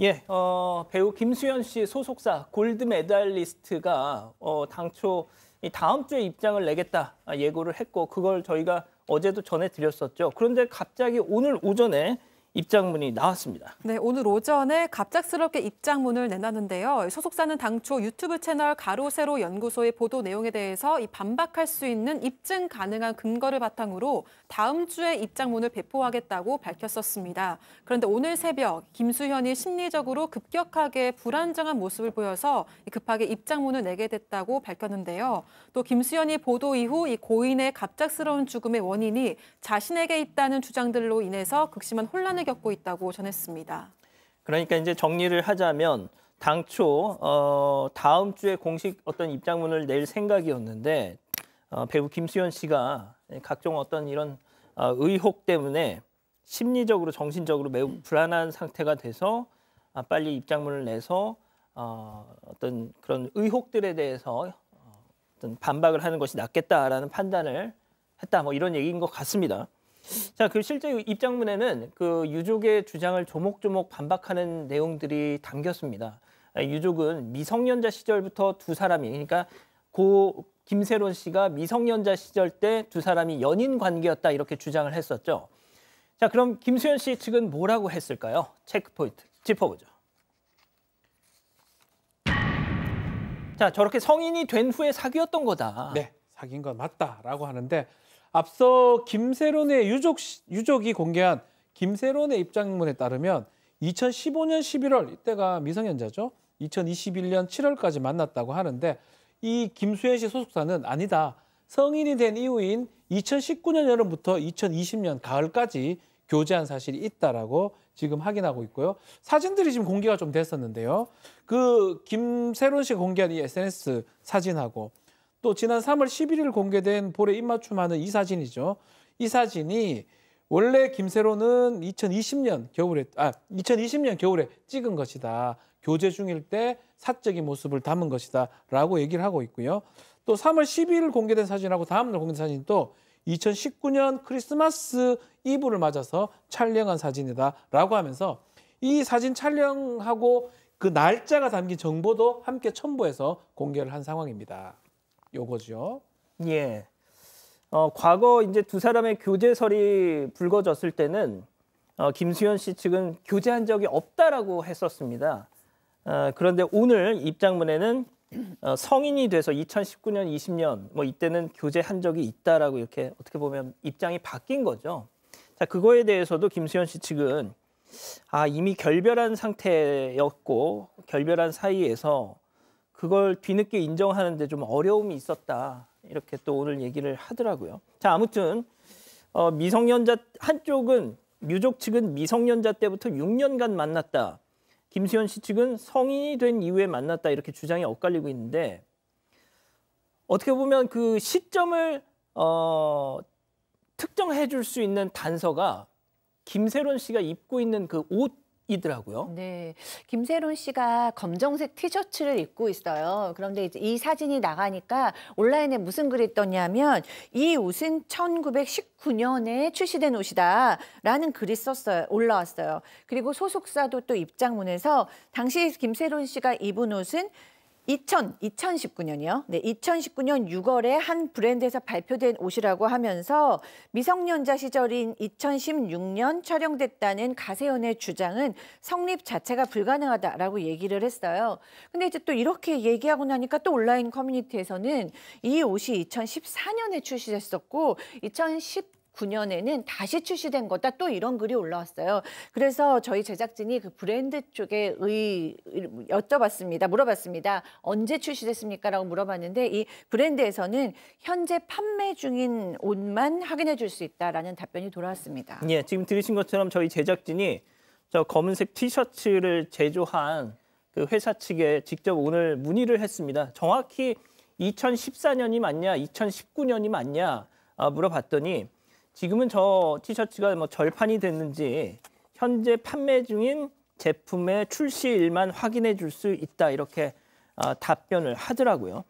예, 배우 김수현 씨 소속사 골드 메달리스트가 당초 다음 주에 입장을 내겠다 예고를 했고 그걸 저희가 어제도 전해드렸었죠. 그런데 갑자기 오늘 오전에 입장문이 나왔습니다. 네, 오늘 오전에 갑작스럽게 입장문을 내놨는데요. 소속사는 당초 유튜브 채널 가로세로 연구소의 보도 내용에 대해서 반박할 수 있는 입증 가능한 근거를 바탕으로 다음 주에 입장문을 배포하겠다고 밝혔었습니다. 그런데 오늘 새벽 김수현이 심리적으로 급격하게 불안정한 모습을 보여서 급하게 입장문을 내게 됐다고 밝혔는데요. 또 김수현이 보도 이후 이 고인의 갑작스러운 죽음의 원인이 자신에게 있다는 주장들로 인해서 극심한 혼란을 겪고 있다고 전했습니다. 그러니까 이제 정리를 하자면 당초 다음 주에 공식 어떤 입장문을 낼 생각이었는데 배우 김수현 씨가 각종 어떤 이런 의혹 때문에 심리적으로 정신적으로 매우 불안한 상태가 돼서 빨리 입장문을 내서 어떤 그런 의혹들에 대해서 어떤 반박을 하는 것이 낫겠다라는 판단을 했다. 뭐 이런 얘기인 것 같습니다. 자, 그 실제 입장문에는 그 유족의 주장을 조목조목 반박하는 내용들이 담겼습니다. 유족은 미성년자 시절부터 두 사람이, 그러니까 고 김세론 씨가 미성년자 시절 때 두 사람이 연인 관계였다 이렇게 주장을 했었죠. 자, 그럼 김수현 씨 측은 뭐라고 했을까요? 체크 포인트 짚어보죠. 자, 저렇게 성인이 된 후에 사귀었던 거다. 네, 사귄 건 맞다라고 하는데 앞서 김세론의 유족이 공개한 김세론의 입장문에 따르면 2015년 11월, 이때가 미성년자죠. 2021년 7월까지 만났다고 하는데 이 김수현 씨 소속사는 아니다. 성인이 된 이후인 2019년 여름부터 2020년 가을까지 교제한 사실이 있다라고 지금 확인하고 있고요. 사진들이 지금 공개가 좀 됐었는데요. 그 김세론 씨가 공개한 이 SNS 사진하고 또 지난 3월 11일 공개된 볼에 입맞춤하는 이 사진이죠. 이 사진이 원래 김세론은 2020년 겨울에 찍은 것이다. 교제 중일 때 사적인 모습을 담은 것이다라고 얘기를 하고 있고요. 또 3월 12일 공개된 사진하고 다음 날 공개된 사진도 2019년 크리스마스 이브를 맞아서 촬영한 사진이다라고 하면서 이 사진 촬영하고 그 날짜가 담긴 정보도 함께 첨부해서 공개를 한 상황입니다. 요거죠. 예. 과거 이제 두 사람의 교제설이 불거졌을 때는 김수현 씨 측은 교제한 적이 없다라고 했었습니다. 그런데 오늘 입장문에는 성인이 돼서 2019년, 20년 뭐 이때는 교제한 적이 있다라고 이렇게 어떻게 보면 입장이 바뀐 거죠. 자, 그거에 대해서도 김수현 씨 측은 이미 결별한 상태였고 결별한 사이에서 그걸 뒤늦게 인정하는데 좀 어려움이 있었다. 이렇게 또 오늘 얘기를 하더라고요. 자, 아무튼 미성년자 한쪽은 유족 측은 미성년자 때부터 6년간 만났다. 김수현 씨 측은 성인이 된 이후에 만났다. 이렇게 주장이 엇갈리고 있는데 어떻게 보면 그 시점을 특정해 줄 수 있는 단서가 김세론 씨가 입고 있는 그 옷이더라고요. 네, 김세론 씨가 검정색 티셔츠를 입고 있어요. 그런데 이제 이 사진이 나가니까 온라인에 무슨 글이 떴냐면 이 옷은 1919년에 출시된 옷이다라는 글이 올라왔어요. 그리고 소속사도 또 입장문에서 당시 김세론 씨가 입은 옷은 2019년이요. 네, 2019년 6월에 한 브랜드에서 발표된 옷이라고 하면서 미성년자 시절인 2016년 촬영됐다는 가세연의 주장은 성립 자체가 불가능하다라고 얘기를 했어요. 근데 이제 또 이렇게 얘기하고 나니까 또 온라인 커뮤니티에서는 이 옷이 2014년에 출시됐었고 2019년에는 다시 출시된 거다 또 이런 글이 올라왔어요. 그래서 저희 제작진이 그 브랜드 쪽에 물어봤습니다. 언제 출시됐습니까? 라고 물어봤는데 이 브랜드에서는 현재 판매 중인 옷만 확인해 줄 수 있다라는 답변이 돌아왔습니다. 예, 지금 들으신 것처럼 저희 제작진이 저 검은색 티셔츠를 제조한 그 회사 측에 직접 오늘 문의를 했습니다. 정확히 2014년이 맞냐, 2019년이 맞냐 물어봤더니 지금은 저 티셔츠가 뭐 절판이 됐는지 현재 판매 중인 제품의 출시일만 확인해 줄 수 있다 이렇게 답변을 하더라고요.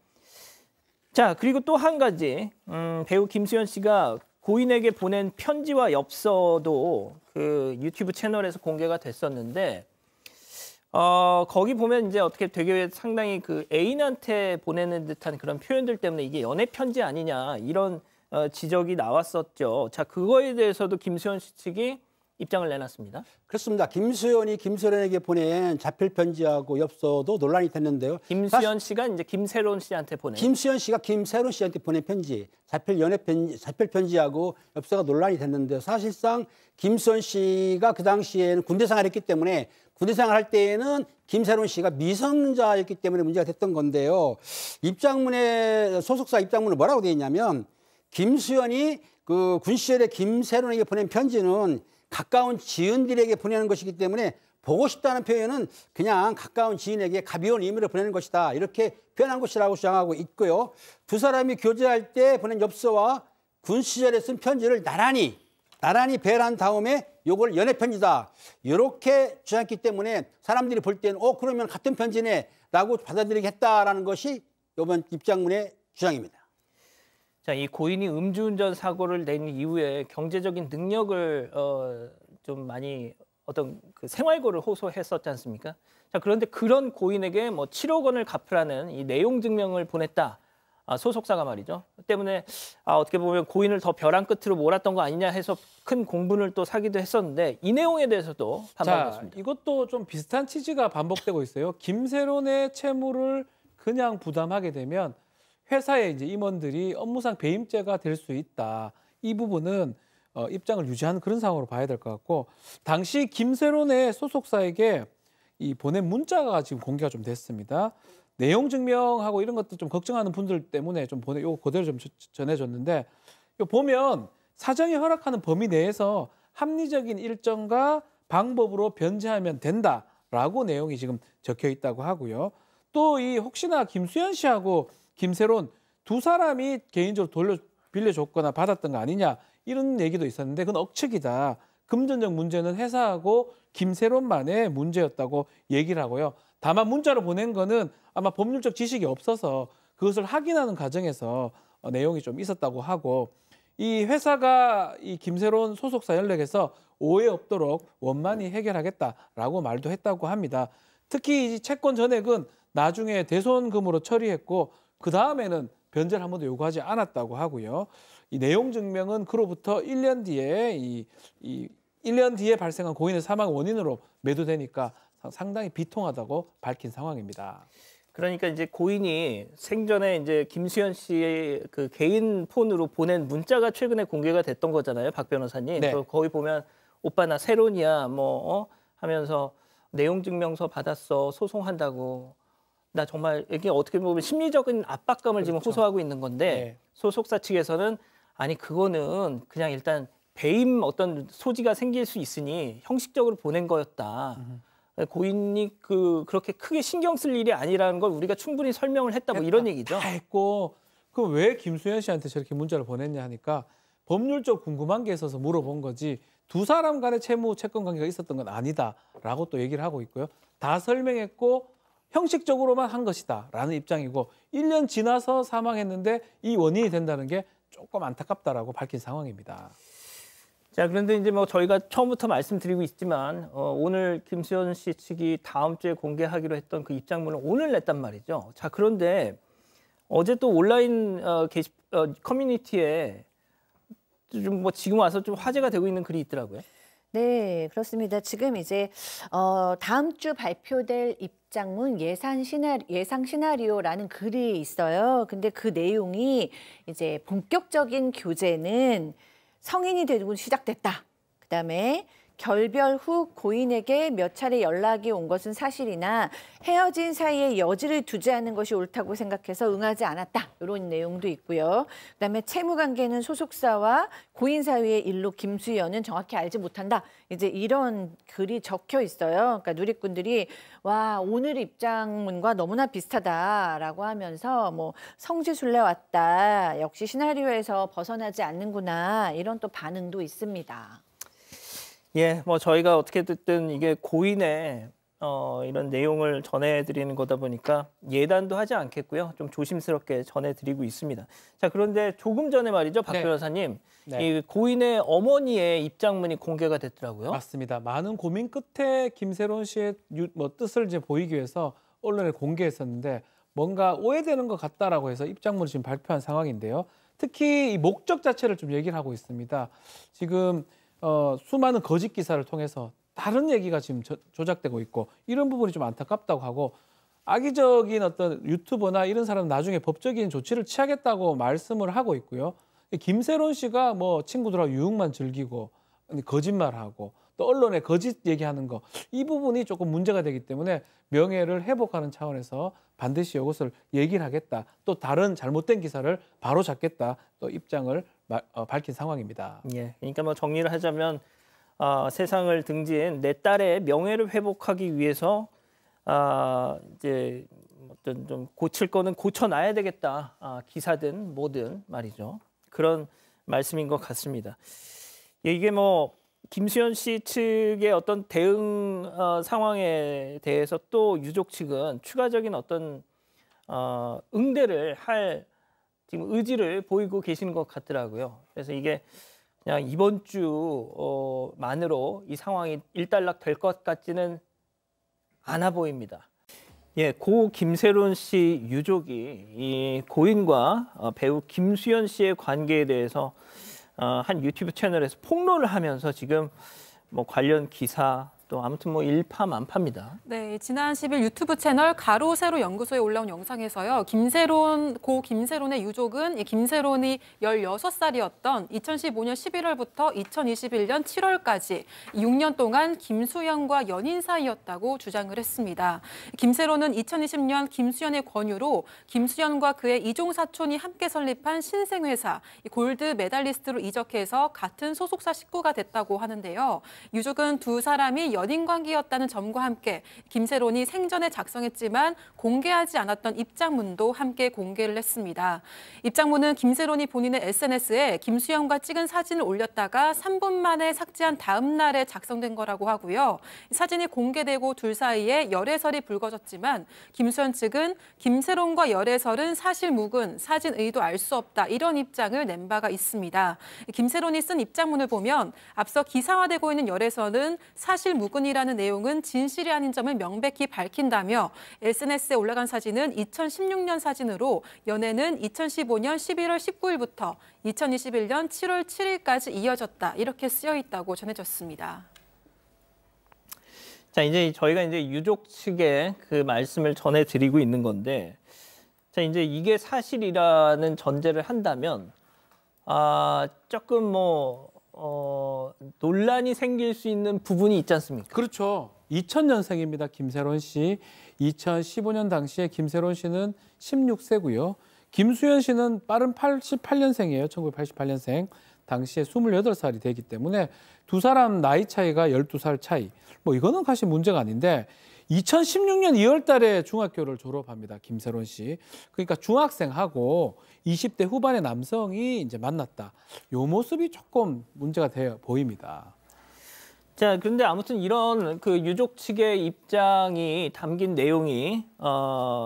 자, 그리고 또 한 가지 배우 김수현 씨가 고인에게 보낸 편지와 엽서도 그 유튜브 채널에서 공개가 됐었는데 거기 보면 이제 어떻게 되게 상당히 그 애인한테 보내는 듯한 그런 표현들 때문에 이게 연애 편지 아니냐 이런 지적이 나왔었죠. 자, 그거에 대해서도 김수현 씨 측이 입장을 내놨습니다. 그렇습니다. 김수현이 김세론에게 보낸 자필 편지하고 엽서도 논란이 됐는데요. 김수현 씨가 이제 김세론 씨한테 보낸. 김수현 씨가 김세론 씨한테 보낸 편지, 자필 편지하고 엽서가 논란이 됐는데 사실상 김수현 씨가 그 당시에는 군대 생활했기 때문에 군대 생활할 때에는 김세론 씨가 미성년자였기 때문에 문제가 됐던 건데요. 입장문에 소속사 입장문에 뭐라고 되어 있냐면 김수현이 그 군 시절에 김세론에게 보낸 편지는 가까운 지인들에게 보내는 것이기 때문에 보고 싶다는 표현은 그냥 가까운 지인에게 가벼운 의미로 보내는 것이다. 이렇게 표현한 것이라고 주장하고 있고요. 두 사람이 교제할 때 보낸 엽서와 군 시절에 쓴 편지를 나란히 배열한 다음에 요걸 연애 편지다. 이렇게 주장했기 때문에 사람들이 볼 때는 그러면 같은 편지네 라고 받아들이겠다라는 것이 이번 입장문의 주장입니다. 자, 이 고인이 음주운전 사고를 낸 이후에 경제적인 능력을 좀 많이 어떤 그 생활고를 호소했었지 않습니까? 자, 그런데 그런 고인에게 뭐 7억 원을 갚으라는 이 내용 증명을 보냈다. 소속사가 말이죠. 때문에 어떻게 보면 고인을 더 벼랑 끝으로 몰았던 거 아니냐 해서 큰 공분을 또 사기도 했었는데 이 내용에 대해서도 반박했습니다. 이것도 좀 비슷한 취지가 반복되고 있어요. 김세론의 채무를 그냥 부담하게 되면 회사의 이제 임원들이 업무상 배임죄가 될 수 있다. 이 부분은 입장을 유지하는 그런 상황으로 봐야 될 것 같고 당시 김세론의 소속사에게 이 보낸 문자가 지금 공개가 좀 됐습니다. 내용 증명하고 이런 것도 좀 걱정하는 분들 때문에 좀 요거 그대로 좀 전해줬는데 요 보면 사정이 허락하는 범위 내에서 합리적인 일정과 방법으로 변제하면 된다라고 내용이 지금 적혀 있다고 하고요. 또 이 혹시나 김수현 씨하고 김세론 두 사람이 개인적으로 빌려줬거나 받았던 거 아니냐 이런 얘기도 있었는데 그건 억측이다. 금전적 문제는 회사하고 김세론만의 문제였다고 얘기를 하고요. 다만 문자로 보낸 거는 아마 법률적 지식이 없어서 그것을 확인하는 과정에서 내용이 좀 있었다고 하고 이 회사가 이 김세론 소속사 연락해서 오해 없도록 원만히 해결하겠다라고 말도 했다고 합니다. 특히 이 채권 전액은 나중에 대손금으로 처리했고 그 다음에는 변제를 한 번도 요구하지 않았다고 하고요. 이 내용 증명은 그로부터 1년 뒤에 이 1년 뒤에 발생한 고인의 사망 원인으로 매도되니까 상당히 비통하다고 밝힌 상황입니다. 그러니까 이제 고인이 생전에 이제 김수현 씨의 그 개인 폰으로 보낸 문자가 최근에 공개가 됐던 거잖아요, 박 변호사님. 네. 거기 보면 오빠 나 세론이야 뭐 하면서 내용 증명서 받았어 소송한다고. 나 정말 이게 어떻게 보면 심리적인 압박감을 지금 호소하고 있는 건데 네. 소속사 측에서는 아니 그거는 그냥 일단 배임 어떤 소지가 생길 수 있으니 형식적으로 보낸 거였다. 고인이 그렇게 크게 신경 쓸 일이 아니라는 걸 우리가 충분히 설명을 했다 뭐 이런 얘기죠. 다 했고 그 왜 김수현 씨한테 저렇게 문자를 보냈냐 하니까 법률적 궁금한 게 있어서 물어본 거지 두 사람 간의 채무 채권 관계가 있었던 건 아니다라고 또 얘기를 하고 있고요. 다 설명했고 형식적으로만 한 것이다라는 입장이고 1년 지나서 사망했는데 이 원인이 된다는 게 조금 안타깝다라고 밝힌 상황입니다. 자, 그런데 이제 뭐 저희가 처음부터 말씀드리고 있지만 오늘 김수현 씨 측이 다음 주에 공개하기로 했던 그 입장문을 오늘 냈단 말이죠. 자, 그런데 어제 또 온라인 커뮤니티에 좀 뭐 지금 와서 좀 화제가 되고 있는 글이 있더라고요. 네, 그렇습니다. 지금 이제 다음 주 발표될 입장문 예상 시나리오라는 글이 있어요. 근데 그 내용이 이제 본격적인 교제는 성인이 되고 시작됐다. 그다음에 결별 후 고인에게 몇 차례 연락이 온 것은 사실이나 헤어진 사이에 여지를 두지 않는 것이 옳다고 생각해서 응하지 않았다. 이런 내용도 있고요. 그다음에 채무 관계는 소속사와 고인 사이의 일로 김수현은 정확히 알지 못한다. 이제 이런 글이 적혀 있어요. 그러니까 누리꾼들이 와 오늘 입장문과 너무나 비슷하다라고 하면서 뭐 성지순례 왔다. 역시 시나리오에서 벗어나지 않는구나. 이런 또 반응도 있습니다. 예, 뭐 저희가 어떻게 됐든 이게 고인의 이런 내용을 전해드리는 거다 보니까 예단도 하지 않겠고요. 좀 조심스럽게 전해드리고 있습니다. 자, 그런데 조금 전에 말이죠, 박 네. 변호사님. 네. 이 고인의 어머니의 입장문이 공개가 됐더라고요. 맞습니다. 많은 고민 끝에 김세론 씨의 뜻을 이제 보이기 위해서 언론에 공개했었는데 뭔가 오해되는 것 같다라고 해서 입장문을 지금 발표한 상황인데요. 특히 이 목적 자체를 좀 얘기를 하고 있습니다. 지금 수많은 거짓 기사를 통해서 다른 얘기가 지금 조작되고 있고 이런 부분이 좀 안타깝다고 하고 악의적인 어떤 유튜버나 이런 사람은 나중에 법적인 조치를 취하겠다고 말씀을 하고 있고요. 김세론 씨가 뭐 친구들하고 유흥만 즐기고 거짓말하고 또 언론에 거짓 얘기하는 거 이 부분이 조금 문제가 되기 때문에 명예를 회복하는 차원에서 반드시 이것을 얘기를 하겠다. 또 다른 잘못된 기사를 바로 잡겠다. 또 입장을 밝힌 상황입니다. 예, 그러니까 뭐 정리를 하자면 세상을 등지은 내 딸의 명예를 회복하기 위해서 이제 어떤 좀 고칠 거는 고쳐놔야 되겠다. 기사든 뭐든 말이죠. 그런 말씀인 것 같습니다. 이게 뭐 김수현 씨 측의 어떤 대응 상황에 대해서 또 유족 측은 추가적인 어떤 응대를 할 지금 의지를 보이고 계시는 것 같더라고요. 그래서 이게 그냥 이번 주 만으로 이 상황이 일단락 될 것 같지는 않아 보입니다. 예, 고 김세론 씨 유족이 이 고인과 배우 김수현 씨의 관계에 대해서 한 유튜브 채널에서 폭로를 하면서 지금 뭐 관련 기사 또 아무튼 뭐 일파만파입니다. 네, 지난 10일 유튜브 채널 가로 세로 연구소에 올라온 영상에서요. 고 김세론의 유족은 이 김세론이 16살이었던 2015년 11월부터 2021년 7월까지 6년 동안 김수현과 연인 사이였다고 주장을 했습니다. 김세론은 2020년 김수현의 권유로 김수현과 그의 이종 사촌이 함께 설립한 신생회사 골드 메달리스트로 이적해서 같은 소속사 식구가 됐다고 하는데요. 유족은 두 사람이 연인 관계였다는 점과 함께 김세론이 생전에 작성했지만 공개하지 않았던 입장문도 함께 공개를 했습니다. 입장문은 김세론이 본인의 SNS에 김수현과 찍은 사진을 올렸다가 3분 만에 삭제한 다음 날에 작성된 거라고 하고요. 사진이 공개되고 둘 사이에 열애설이 불거졌지만 김수현 측은 김세론과 열애설은 사실 무근, 사진 의도 알 수 없다 이런 입장을 낸 바가 있습니다. 김세론이 쓴 입장문을 보면 앞서 기사화되고 있는 열애설은 사실 무근이라는 내용은 진실이 아닌 점을 명백히 밝힌다며 SNS에 올라간 사진은 2016년 사진으로 연애는 2015년 11월 19일부터 2021년 7월 7일까지 이어졌다 이렇게 쓰여 있다고 전해졌습니다. 자, 이제 저희가 이제 유족 측의 그 말씀을 전해드리고 있는 건데, 자, 이제 이게 사실이라는 전제를 한다면, 조금 뭐 논란이 생길 수 있는 부분이 있지 않습니까? 그렇죠. 2000년생입니다. 김세론 씨. 2015년 당시에 김세론 씨는 16세고요. 김수현 씨는 빠른 88년생이에요. 1988년생. 당시에 28살이 되기 때문에 두 사람 나이 차이가 12살 차이. 뭐 이거는 사실 문제가 아닌데 2016년 2월 달에 중학교를 졸업합니다. 김세론 씨. 그러니까 중학생하고 20대 후반의 남성이 이제 만났다. 요 모습이 조금 문제가 되어 보입니다. 자, 그런데 아무튼 이런 그 유족 측의 입장이 담긴 내용이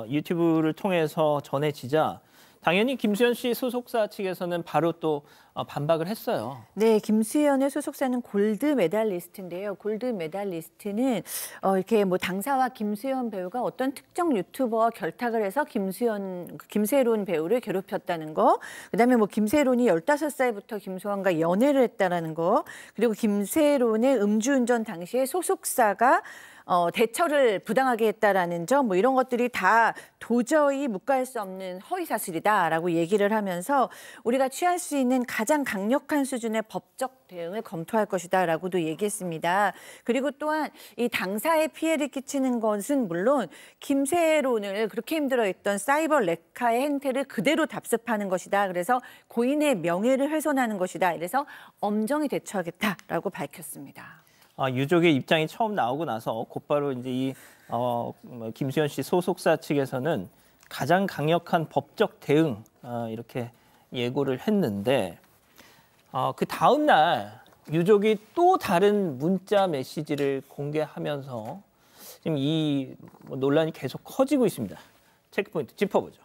유튜브를 통해서 전해지자 당연히 김수현 씨 소속사 측에서는 바로 또 반박을 했어요. 네, 김수현의 소속사는 골드 메달리스트인데요. 골드 메달리스트는 이렇게 뭐 당사와 김수현 배우가 어떤 특정 유튜버와 결탁을 해서 김세론 배우를 괴롭혔다는 거, 그다음에 뭐 김세론이 15살부터 김수현과 연애를 했다라는 거, 그리고 김세론의 음주운전 당시에 소속사가 대처를 부당하게 했다라는 점, 뭐 이런 것들이 다 도저히 묵과할 수 없는 허위사실이다라고 얘기를 하면서 우리가 취할 수 있는 가장 강력한 수준의 법적 대응을 검토할 것이다라고도 얘기했습니다. 그리고 또한 이 당사에 피해를 끼치는 것은 물론 김세론을 그렇게 힘들어했던 사이버 레카의 행태를 그대로 답습하는 것이다. 그래서 고인의 명예를 훼손하는 것이다. 이래서 엄정히 대처하겠다라고 밝혔습니다. 유족의 입장이 처음 나오고 나서 곧바로 이제 이 김수현 씨 소속사 측에서는 가장 강력한 법적 대응 이렇게 예고를 했는데 그 다음 날 유족이 또 다른 문자 메시지를 공개하면서 지금 이 논란이 계속 커지고 있습니다. 체크포인트 짚어보죠.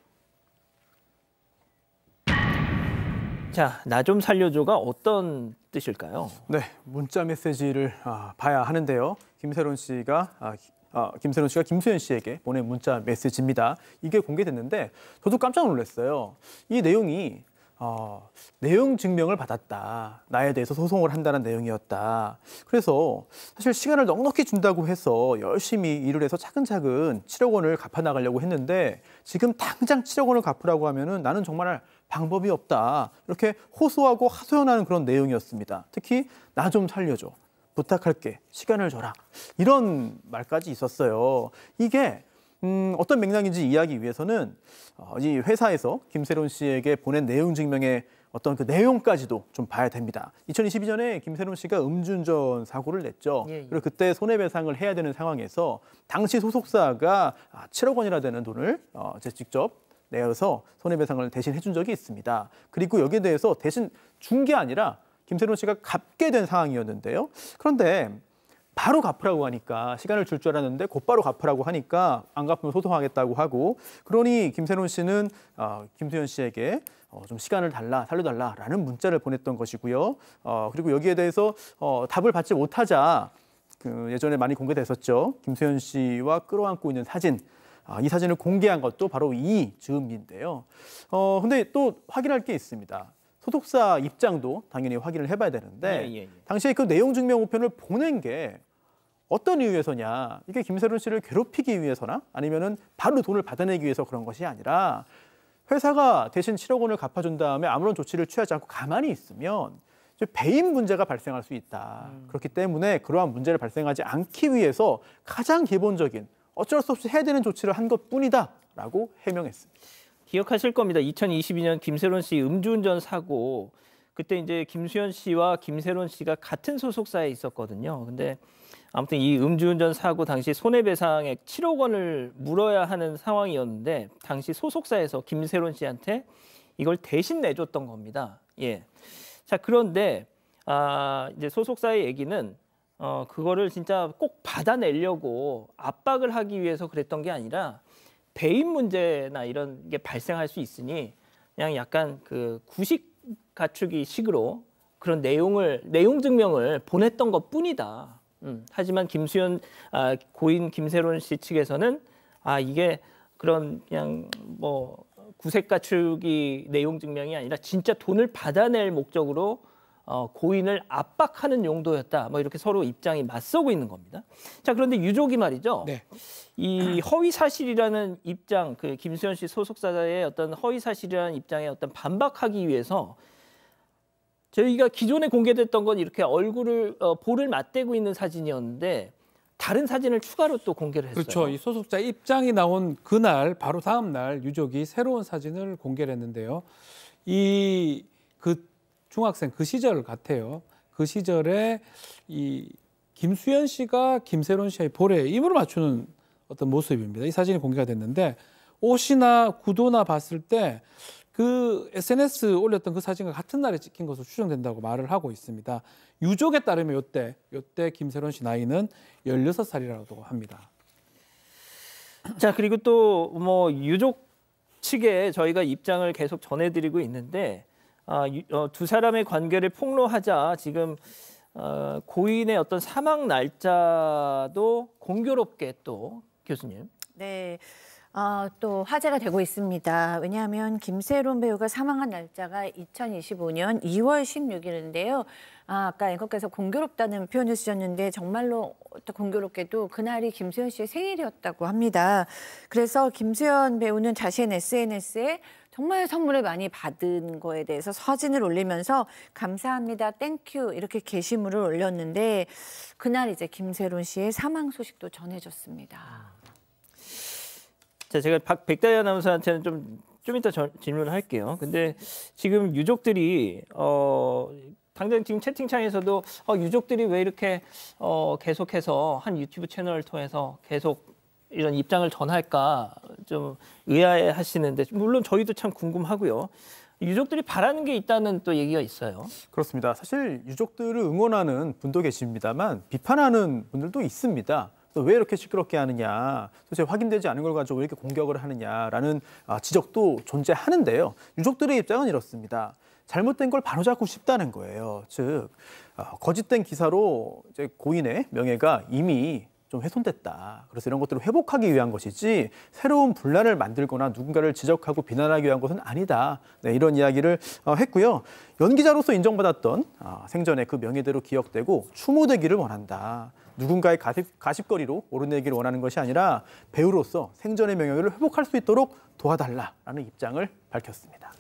자, 나 좀 살려줘가 어떤 뜻일까요? 네, 문자 메시지를 봐야 하는데요. 김세론 씨가 김수현 씨에게 보낸 문자 메시지입니다. 이게 공개됐는데 저도 깜짝 놀랐어요. 이 내용이 내용 증명을 받았다. 나에 대해서 소송을 한다는 내용이었다. 그래서 사실 시간을 넉넉히 준다고 해서 열심히 일을 해서 차근차근 7억 원을 갚아나가려고 했는데 지금 당장 7억 원을 갚으라고 하면은 나는 정말 방법이 없다. 이렇게 호소하고 하소연하는 그런 내용이었습니다. 특히 나 좀 살려줘. 부탁할게. 시간을 줘라. 이런 말까지 있었어요. 이게 어떤 맥락인지 이해하기 위해서는 이 회사에서 김세론 씨에게 보낸 내용 증명의 어떤 그 내용까지도 좀 봐야 됩니다. 2022년에 김세론 씨가 음주운전 사고를 냈죠. 예. 그리고 그때 손해배상을 해야 되는 상황에서 당시 소속사가 7억 원이나 되는 돈을 직접 내어서 손해배상을 대신 해준 적이 있습니다. 그리고 여기에 대해서 대신 준 게 아니라 김세론 씨가 갚게 된 상황이었는데요. 그런데 바로 갚으라고 하니까 시간을 줄 줄 알았는데 곧바로 갚으라고 하니까 안 갚으면 소송하겠다고 하고 그러니 김세론 씨는 김수현 씨에게 좀 시간을 달라, 살려달라라는 문자를 보냈던 것이고요. 그리고 여기에 대해서 답을 받지 못하자 예전에 많이 공개됐었죠. 김수현 씨와 끌어안고 있는 사진. 이 사진을 공개한 것도 바로 이즈음인데요. 근데 또 확인할 게 있습니다. 소속사 입장도 당연히 확인을 해봐야 되는데 당시에 그 내용 증명 우편을 보낸 게 어떤 이유에서냐. 이게 김세론 씨를 괴롭히기 위해서나 아니면은 바로 돈을 받아내기 위해서 그런 것이 아니라 회사가 대신 7억 원을 갚아준 다음에 아무런 조치를 취하지 않고 가만히 있으면 배임 문제가 발생할 수 있다. 그렇기 때문에 그러한 문제를 발생하지 않기 위해서 가장 기본적인 어쩔 수 없이 해야 되는 조치를 한 것뿐이다라고 해명했습니다. 기억하실 겁니다. 2022년 김세론 씨 음주운전 사고 그때 이제 김수현 씨와 김세론 씨가 같은 소속사에 있었거든요. 근데 아무튼 이 음주운전 사고 당시 손해배상액 7억 원을 물어야 하는 상황이었는데 당시 소속사에서 김세론 씨한테 이걸 대신 내줬던 겁니다. 예. 자, 그런데 이제 소속사의 얘기는 그거를 진짜 꼭 받아내려고 압박을 하기 위해서 그랬던 게 아니라 배임 문제나 이런 게 발생할 수 있으니 그냥 약간 그 구식 갖추기 식으로 그런 내용 증명을 보냈던 것뿐이다. 하지만 김수현 고인 김세론 씨 측에서는 이게 그런 그냥 뭐 구색 갖추기 내용 증명이 아니라 진짜 돈을 받아낼 목적으로 고인을 압박하는 용도였다. 뭐 이렇게 서로 입장이 맞서고 있는 겁니다. 자, 그런데 유족이 말이죠. 네. 이 허위 사실이라는 입장, 그 김수현 씨 소속사의 어떤 허위 사실이라는 입장에 어떤 반박하기 위해서 저희가 기존에 공개됐던 건 이렇게 얼굴을 볼을 맞대고 있는 사진이었는데 다른 사진을 추가로 또 공개를 했어요. 그렇죠. 이 소속자 입장이 나온 그날 바로 다음 날 유족이 새로운 사진을 공개를 했는데요. 그 중학생 그 시절 같아요. 그 시절에 이 김수현 씨가 김세론 씨의 볼에 입을 맞추는 어떤 모습입니다. 이 사진이 공개가 됐는데 옷이나 구도나 봤을 때 그 SNS 올렸던 그 사진과 같은 날에 찍힌 것으로 추정된다고 말을 하고 있습니다. 유족에 따르면 요때 김세론 씨 나이는 16살이라고 합니다. 자, 그리고 또 뭐 유족 측에 저희가 입장을 계속 전해드리고 있는데 두 사람의 관계를 폭로하자 지금 고인의 어떤 사망 날짜도 공교롭게 또 교수님. 네. 또 화제가 되고 있습니다. 왜냐하면 김세론 배우가 사망한 날짜가 2025년 2월 16일인데요. 아까 앵커께서 공교롭다는 표현을 쓰셨는데 정말로 또 공교롭게도 그날이 김수현 씨의 생일이었다고 합니다. 그래서 김수현 배우는 자신의 SNS에 정말 선물을 많이 받은 거에 대해서 사진을 올리면서 감사합니다, 땡큐 이렇게 게시물을 올렸는데 그날 이제 김세론 씨의 사망 소식도 전해졌습니다. 자, 제가 백다희 아나운서한테는 좀 이따 질문을 할게요. 근데 지금 유족들이 당장 지금 채팅창에서도 유족들이 왜 이렇게 계속해서 한 유튜브 채널을 통해서 계속 이런 입장을 전할까 좀 의아해하시는데 물론 저희도 참 궁금하고요. 유족들이 바라는 게 있다는 또 얘기가 있어요. 그렇습니다. 사실 유족들을 응원하는 분도 계십니다만 비판하는 분들도 있습니다. 왜 이렇게 시끄럽게 하느냐, 도대체 확인되지 않은 걸 가지고 왜 이렇게 공격을 하느냐라는 지적도 존재하는데요. 유족들의 입장은 이렇습니다. 잘못된 걸 바로잡고 싶다는 거예요. 즉 거짓된 기사로 이제 고인의 명예가 이미 좀 훼손됐다. 그래서 이런 것들을 회복하기 위한 것이지 새로운 분란을 만들거나 누군가를 지적하고 비난하기 위한 것은 아니다. 네, 이런 이야기를 했고요. 연기자로서 인정받았던 생전의 그 명예대로 기억되고 추모되기를 원한다. 누군가의 가십거리로 오르내기를 원하는 것이 아니라 배우로서 생전의 명예를 회복할 수 있도록 도와달라라는 입장을 밝혔습니다.